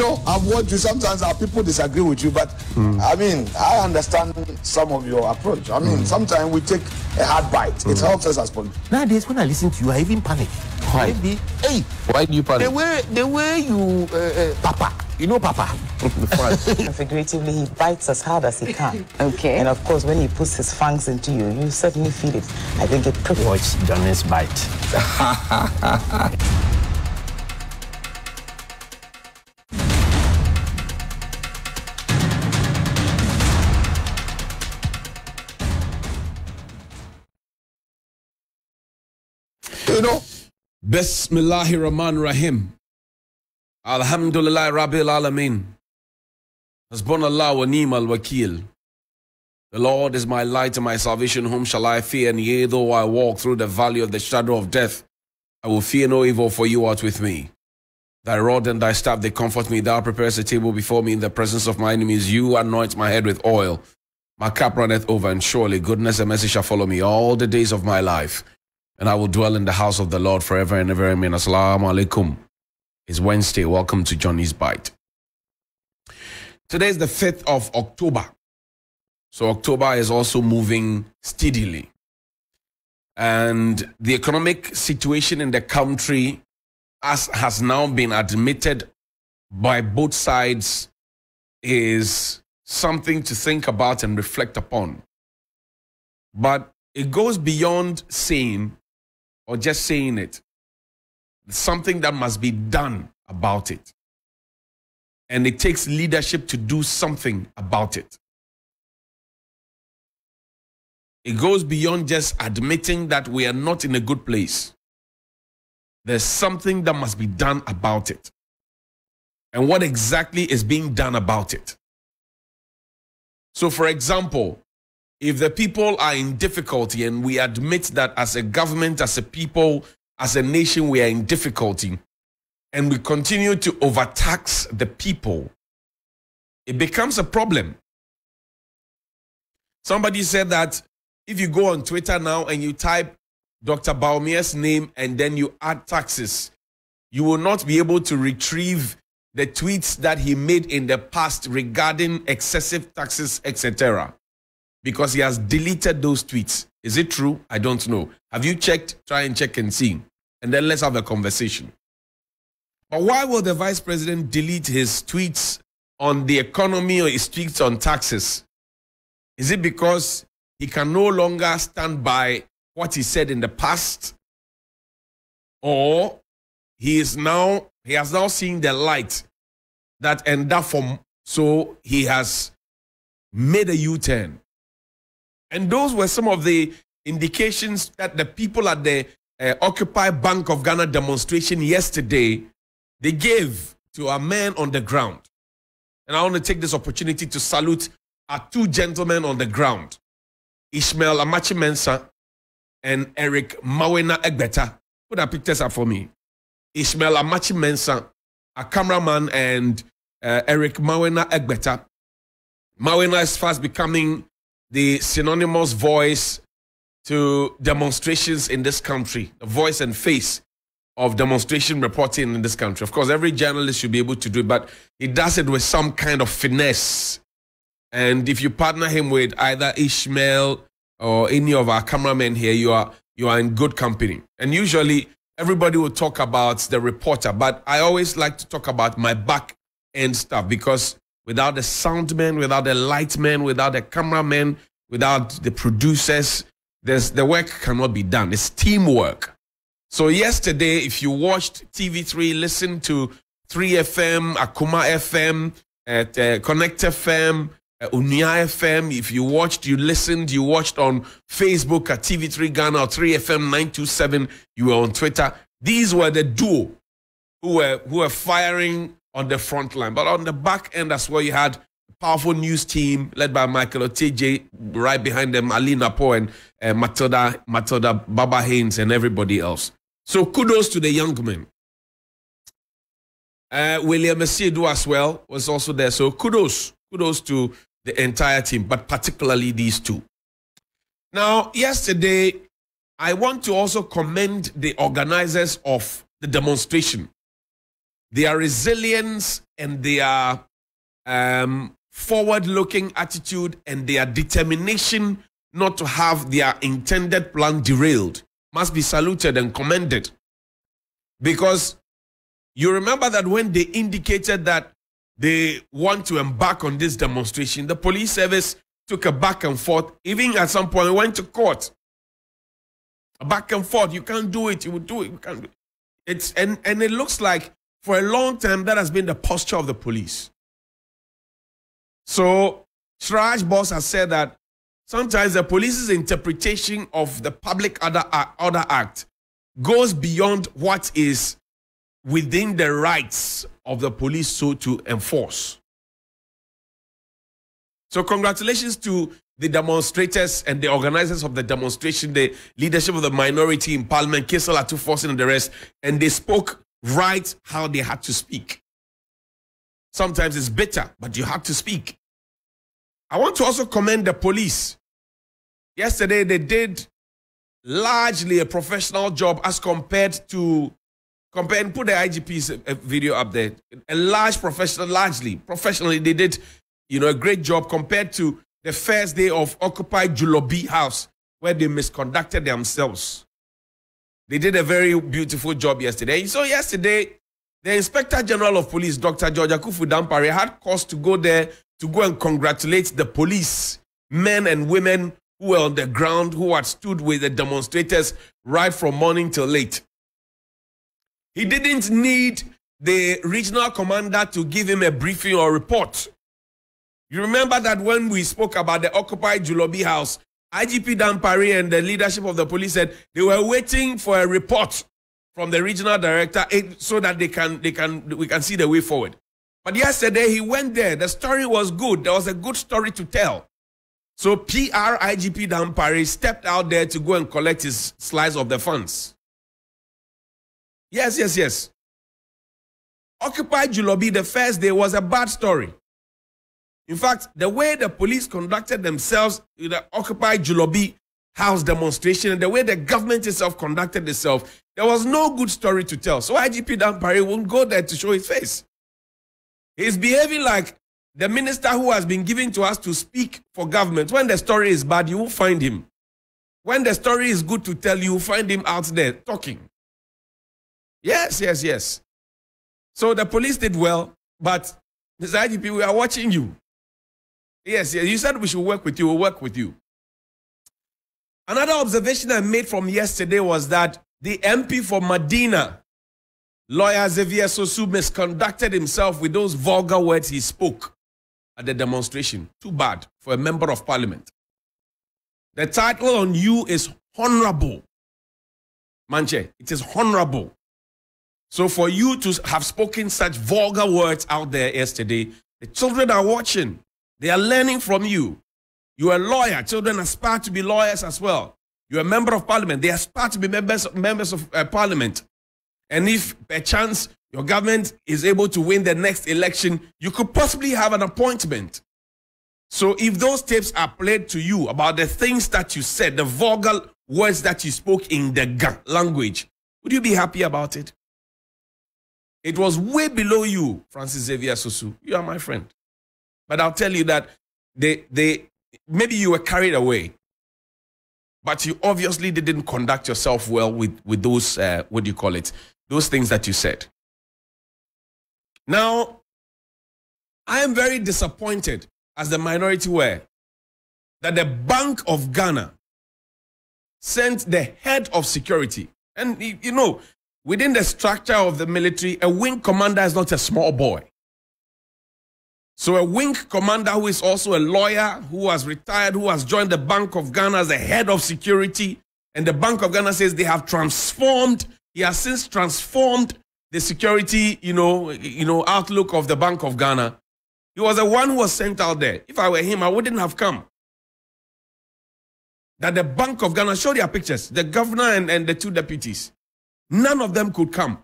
I've watched you. Sometimes our people disagree with you, but I mean, I understand some of your approach. I mean, sometimes we take a hard bite. It helps us as politicians. Nowadays, when I listen to you, I even panic. Why? Hey, Why do you panic? The way you, Papa, you know Papa. Figuratively, he bites as hard as he can. Okay. And of course, when he puts his fangs into you, you certainly feel it. I think it prickles. Watch Johnny's bite. Bismillahir Rahmanir Rahim. Alhamdulillah Rabbil Alameen. Hasbunallah wa ni'mal wakil. The Lord is my light and my salvation. Whom shall I fear? And yea, though I walk through the valley of the shadow of death, I will fear no evil, for you art with me. Thy rod and thy staff, they comfort me. Thou preparest a table before me in the presence of my enemies. You anoint my head with oil. My cup runneth over, and surely goodness and mercy shall follow me all the days of my life. And I will dwell in the house of the Lord forever and ever. Amen. Assalamu alaikum. It's Wednesday. Welcome to Johnny's Bite. Today is the 5th of October. So October is also moving steadily. And the economic situation in the country, as has now been admitted by both sides, is something to think about and reflect upon. But it goes beyond saying or just saying it. Something that must be done about it. And it takes leadership to do something about it. It goes beyond just admitting that we are not in a good place. There's something that must be done about it. And what exactly is being done about it? So, for example, if the people are in difficulty and we admit that as a government, as a people, as a nation, we are in difficulty, and we continue to overtax the people, it becomes a problem. Somebody said that if you go on Twitter now and you type Dr. Bawumia's name and then you add taxes, you will not be able to retrieve the tweets that he made in the past regarding excessive taxes, etc. Because he has deleted those tweets. Is it true? I don't know. Have you checked? Try and check and see. And then let's have a conversation. But why will the vice president delete his tweets on the economy or his tweets on taxes? Is it because he can no longer stand by what he said in the past? Or he has now seen the light that and therefore, so he has made a U-turn? And those were some of the indications that the people at the Occupy Bank of Ghana demonstration yesterday, they gave to our men on the ground. And I want to take this opportunity to salute our two gentlemen on the ground, Ishmael Amachi Mensah and Eric Mawena Egbeta. Put that pictures up for me. Ishmael Amachi Mensah, a cameraman, and Eric Mawena Egbeta. Mawena is fast becoming the synonymous voice to demonstrations in this country, the voice and face of demonstration reporting in this country. Of course, every journalist should be able to do it, but he does it with some kind of finesse. And if you partner him with either Ishmael or any of our cameramen here, you are in good company. And usually, everybody will talk about the reporter, but I always like to talk about my back end stuff, because without the soundmen, without the lightmen, without the cameramen, without the producers, the work cannot be done. It's teamwork. So yesterday, if you watched TV3, listened to 3FM, Akuma FM, Connect FM, Unia FM, if you watched, you listened, you watched on Facebook at TV3 Ghana or 3FM 927, you were on Twitter. These were the duo who were firing on the front line. But on the back end as well, you had a powerful news team led by Michael Oteje, right behind them, Ali Napo and Matilda Baba Haynes and everybody else. So kudos to the young men. William Mesiedu as well was also there. So kudos to the entire team, but particularly these two. Now, yesterday, I want to also commend the organizers of the demonstration. their resilience and their forward-looking attitude and their determination not to have their intended plan derailed must be saluted and commended. Because you remember that when they indicated that they want to embark on this demonstration, the police service took a back and forth, even at some point went to court. A back and forth, you can't do it, you will do it, you can't do it. And it looks like for a long time that has been the posture of the police. So Siraj Boss has said that sometimes the police's interpretation of the Public Order Act goes beyond what is within the rights of the police so to enforce. So congratulations to the demonstrators and the organizers of the demonstration, the leadership of the minority in Parliament, Kisel Atuforsen and the rest, and they spoke right how they had to speak. Sometimes it's bitter, but you have to speak. I want to also commend the police. Yesterday, they did largely a professional job as compared to, put the IGP's video up there. Largely professionally, they did, a great job compared to the first day of Occupy Julobi House, where they misconducted themselves. They did a very beautiful job yesterday. So yesterday, the Inspector General of Police, Dr. George Akufu Dampare, had cause to go there to go and congratulate the police, men and women who were on the ground, who had stood with the demonstrators right from morning till late. He didn't need the regional commander to give him a briefing or report. You remember that when we spoke about the Occupy Julobi House, IGP Dampare and the leadership of the police said they were waiting for a report from the regional director so that we can see the way forward. But yesterday he went there. The story was good. There was a good story to tell. So PR IGP Dampare stepped out there to go and collect his slice of the funds. Yes. Occupy Julobi, the first day, was a bad story. In fact, the way the police conducted themselves in the Occupy Julobi House demonstration and the way the government itself conducted itself, there was no good story to tell. So IGP Dampare won't go there to show his face. He's behaving like the minister who has been given to us to speak for government. When the story is bad, you will find him. When the story is good to tell, you will find him out there talking. Yes. So the police did well, but Mr. IGP, we are watching you. Yes, you said we should work with you. We'll work with you. Another observation I made from yesterday was that the MP for Medina, lawyer Xavier Sosu, misconducted himself with those vulgar words he spoke at the demonstration. Too bad for a member of parliament. The title on you is honorable. Manche, it is honorable. So for you to have spoken such vulgar words out there yesterday, the children are watching. They are learning from you. You are a lawyer. Children aspire to be lawyers as well. You're a member of parliament. They aspire to be members of parliament. And if by chance your government is able to win the next election, you could possibly have an appointment. So if those tapes are played to you about the things that you said, the vulgar words that you spoke in the language, would you be happy about it? It was way below you, Francis Xavier Sosu. You are my friend. But I'll tell you that maybe you were carried away, but you obviously didn't conduct yourself well with those, those things that you said. Now, I am very disappointed, as the minority were, that the Bank of Ghana sent the head of security. And, within the structure of the military, a wing commander is not a small boy. So a wing commander who is also a lawyer, who has retired, who has joined the Bank of Ghana as the head of security, and the Bank of Ghana says they have transformed, he has since transformed the security, outlook of the Bank of Ghana. He was the one who was sent out there. If I were him, I wouldn't have come. That the Bank of Ghana, show their pictures, the governor and the two deputies. None of them could come.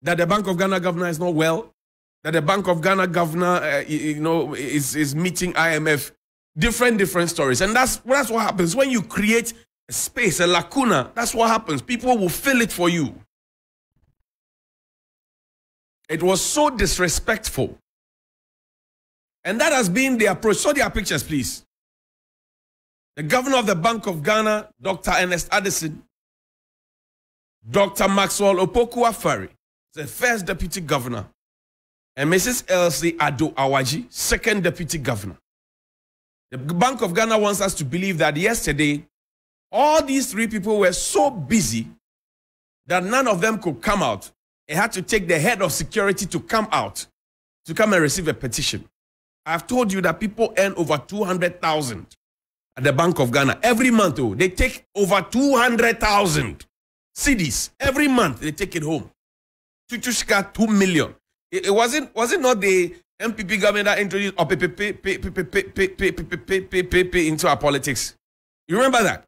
That the Bank of Ghana governor is not well. That the Bank of Ghana governor, is meeting IMF. Different stories. And that's what happens. When you create a space, a lacuna, that's what happens. People will fill it for you. It was so disrespectful. And that has been the approach. Show their pictures, please. The governor of the Bank of Ghana, Dr. Ernest Addison, Dr. Maxwell Opoku-Afari, the first deputy governor, and Mrs. Elsie Ado-Awaji, second deputy governor. The Bank of Ghana wants us to believe that yesterday, all these three people were so busy that none of them could come out. They had to take the head of security to come out, to come and receive a petition. I've told you that people earn over 200,000 at the Bank of Ghana every month. Oh, they take over 200,000 cedis every month. They take it home. Tutushka 2 million. It wasn't not the MPP government that introduced into our politics. You remember that?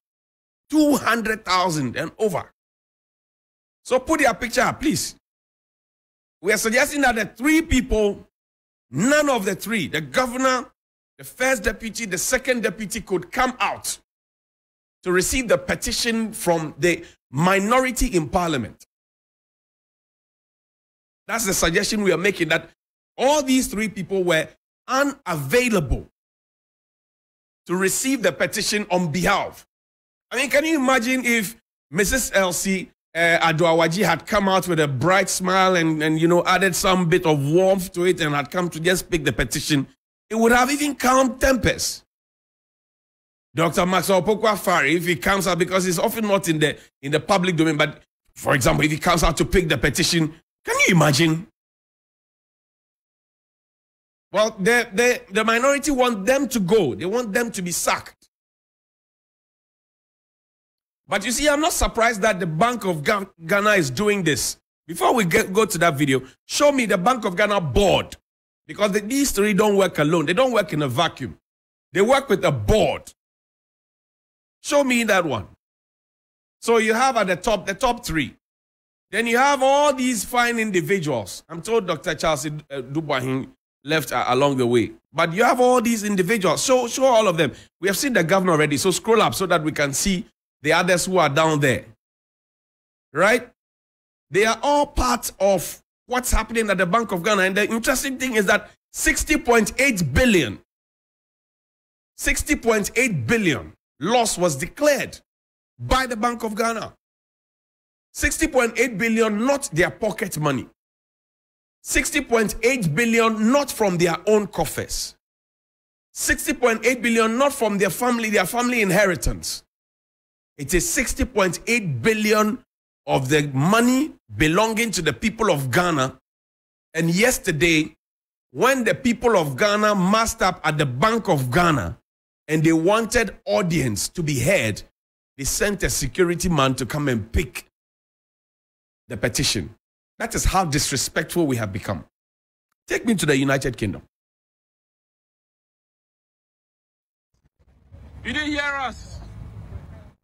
200,000 and over. So put your picture up, please. We are suggesting that the three people, none of the three, the governor, the first deputy, the second deputy, could come out to receive the petition from the minority in parliament. That's the suggestion we are making, that all these three people were unavailable to receive the petition on behalf. I mean, can you imagine if Mrs. Elsie Ado-Awaji had come out with a bright smile and you know, added some bit of warmth to it and had come to just pick the petition? It would have even calmed tempers. Dr. Maxwell Opoku-Afari, if he comes out, because he's often not in the public domain, but for example, if he comes out to pick the petition, can you imagine? Well, the minority want them to go. They want them to be sacked. But you see, I'm not surprised that the Bank of Ghana is doing this. Before we go to that video, show me the Bank of Ghana board. Because these three don't work alone. They don't work in a vacuum. They work with a board. Show me that one. So you have at the top three. Then you have all these fine individuals. I'm told Dr. Charles Dubois left along the way. But you have all these individuals. Show all of them. We have seen the governor already. So scroll up so that we can see the others who are down there. Right? They are all part of what's happening at the Bank of Ghana. And the interesting thing is that 60.8 billion loss was declared by the Bank of Ghana. 60.8 billion, not their pocket money. 60.8 billion, not from their own coffers. 60.8 billion, not from their family inheritance. It is 60.8 billion of the money belonging to the people of Ghana. And yesterday, when the people of Ghana massed up at the Bank of Ghana and they wanted audience to be heard, they sent a security man to come and pick the petition. That is how disrespectful we have become. Take me to the United Kingdom. You didn't hear us.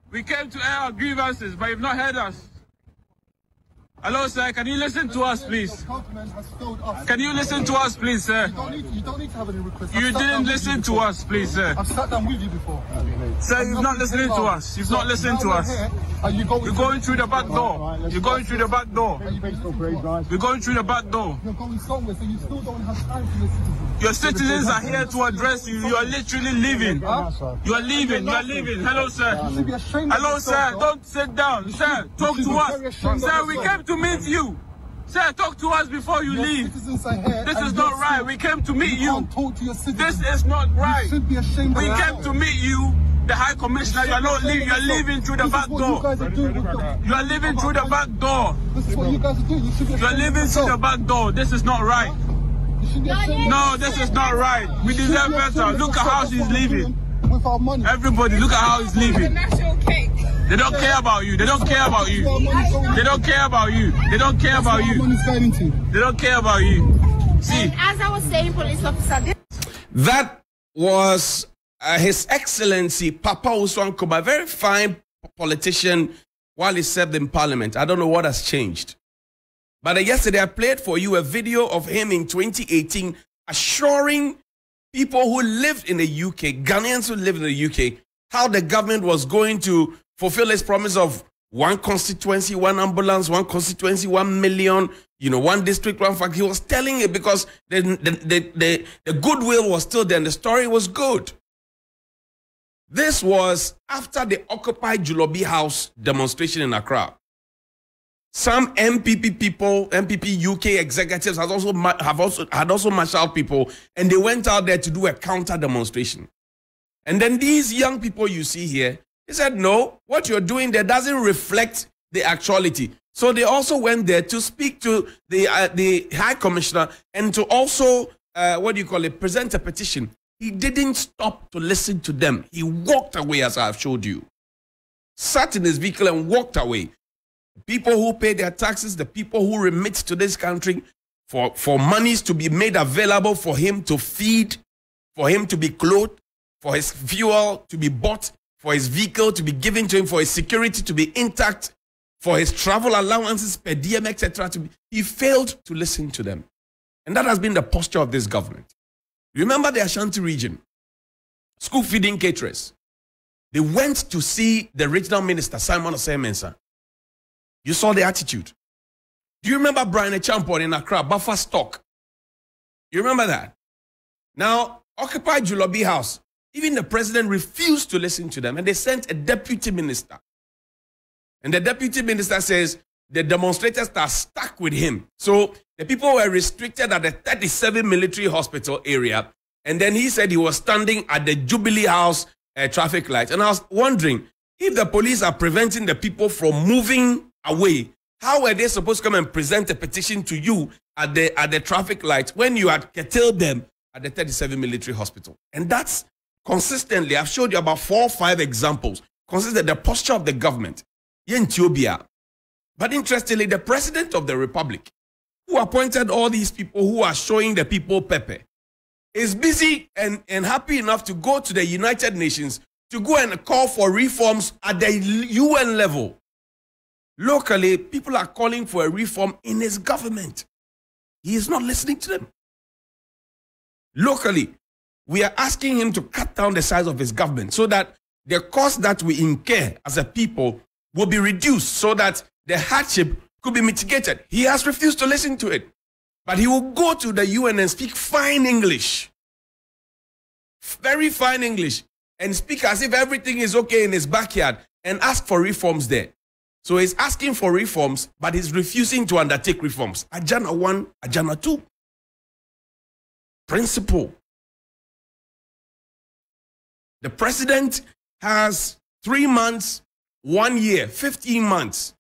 We came to air our grievances, but you've not heard us. Hello, sir. Can you listen to us, please? Can you listen to us, please, sir? You don't need to have any requests. You didn't listen to us, please, sir. I've sat down with you before. Sir, you've not listened to us. You've not listened to us. You're going through the back door. You're going through the back door. We're going through the back door. You're going somewhere, so you still don't have time for your citizens. Your citizens are here to address you. You are literally leaving. You are leaving. You are leaving. Hello, sir. Hello, sir. Don't sit down. Sir, talk to us. Sir, we came to meet you. Sir, talk to us before you leave. This is not right. We came to meet you. This is not right. We came to meet you. The High Commissioner, you are not leaving. You are leaving through the back door. You are leaving through the back door. This is what you guys are doing. You are leaving through the back door. This is not right. No, this is not right. We deserve better. Look at how she's leaving. Everybody, look at how he's leaving. They don't care about you. They don't care about you. They don't care about you. They don't care about you. They don't care about you. See. And as I was saying, police officer. That was His Excellency Papa Uswan Kuba, a very fine politician while he served in Parliament. I don't know what has changed. But yesterday I played for you a video of him in 2018 assuring people who lived in the UK, Ghanaians who lived in the UK, how the government was going to fulfill its promise of one constituency, one ambulance, one constituency, 1 million, one district, one fact. He was telling it because the goodwill was still there and the story was good. This was after the Occupy Jullobi House demonstration in Accra. Some MPP people, MPP UK executives had also marshaled people, and they went out there to do a counter demonstration. And then these young people you see here, they said, no, what you're doing there doesn't reflect the actuality. So they also went there to speak to the High Commissioner and to also, present a petition. He didn't stop to listen to them. He walked away, as I've showed you. Sat in his vehicle and walked away. The people who pay their taxes, the people who remit to this country for monies to be made available for him to feed, for him to be clothed, for his fuel to be bought, for his vehicle to be given to him, for his security to be intact, for his travel allowances per diem, etc. He failed to listen to them. And that has been the posture of this government. Remember the Ashanti region, school feeding caterers. They went to see the regional minister, Simon Osei-Mensah. You saw the attitude. Do you remember Brian Echampon in Accra, buffer stock? You remember that? Now, Occupy Jullobi House, even the president refused to listen to them, and they sent a deputy minister. And the deputy minister says the demonstrators are stuck with him. So the people were restricted at the 37 military hospital area, and then he said he was standing at the Jubilee House traffic light. And I was wondering, if the police are preventing the people from moving away, how were they supposed to come and present a petition to you at the traffic light when you had curtailed them at the 37 military hospital? And that's consistently, I've showed you about 4 or 5 examples, consistent the posture of the government. But interestingly, the president of the republic, who appointed all these people who are showing the people pepper, is busy and happy enough to go to the United Nations to go and call for reforms at the UN level. Locally, people are calling for a reform in his government. He is not listening to them. Locally, we are asking him to cut down the size of his government so that the cost that we incur as a people will be reduced so that the hardship could be mitigated. He has refused to listen to it. But he will go to the UN and speak fine English. Very fine English. And speak as if everything is okay in his backyard and ask for reforms there. So he's asking for reforms, but he's refusing to undertake reforms. Ajana 1, Ajana 2. Principle. The president has 3 months, 1 year, 15 months.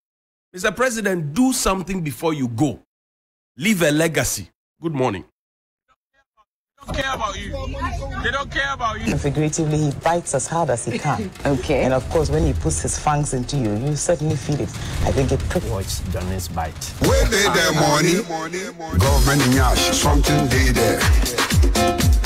Mr. President, do something before you go. Leave a legacy. Good morning. They don't care about you. They don't care about you. And figuratively, he bites as hard as he can. Okay. And of course, when he puts his fangs into you, you certainly feel it. I think it prickles. Watch Johnny's bite. Where they their money? Government nyash, something they there.